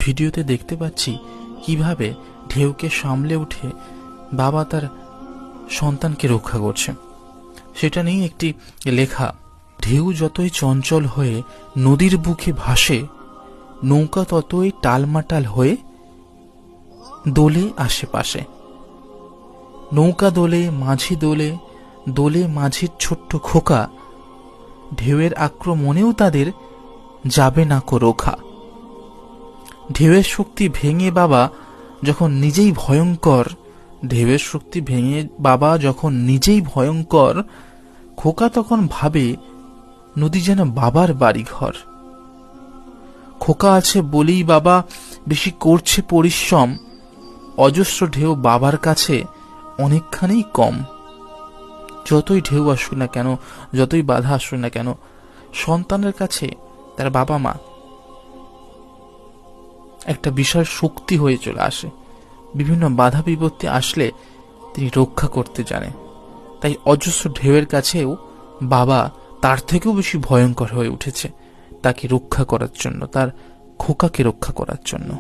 ভিডিওতে দেখতে পাচ্ছি কিভাবে ঢেউকে সামলে উঠে বাবা তার সন্তানকে রক্ষা করছে। সেটা নিয়ে একটি লেখা। ঢেউ যতই চঞ্চল হয়ে নদীর বুকে ভাসে, নৌকা ততই টালমাটাল হয়ে দোলে আশেপাশে। নৌকা দোলে, মাঝি দোলে, দোলে মাঝির ছোট্ট খোকা, ঢেউয়ের আক্রমণেও তাদের যাবে না কো রোখা। ঢেউয়ের শক্তি ভেঙে বাবা যখন নিজেই ভয়ঙ্কর, ঢেউয়ের শক্তি ভেঙে বাবা যখন নিজেই ভয়ঙ্কর, খোকা তখন ভাবে নদী যেন বাবার বাড়িঘর। খোকা আছে বলেই বাবা বেশি করছে পরিশ্রম, অজস্র ঢেউ বাবার কাছে অনেকখানি কম। যতই ঢেউ আসুক না কেন, যতই বাধা আসুক না কেন, সন্তানের কাছে তার বাবা মা একটা বিশাল শক্তি হয়ে চলে আসে। বিভিন্ন বাধা বিপত্তি আসলে তিনি রক্ষা করতে জানে। তাই অজস্র ঢেউয়ের কাছেও বাবা তার থেকেও বেশি ভয়ঙ্কর হয়ে উঠেছে, তাকে রক্ষা করার জন্য, তার খোকাকে রক্ষা করার জন্য।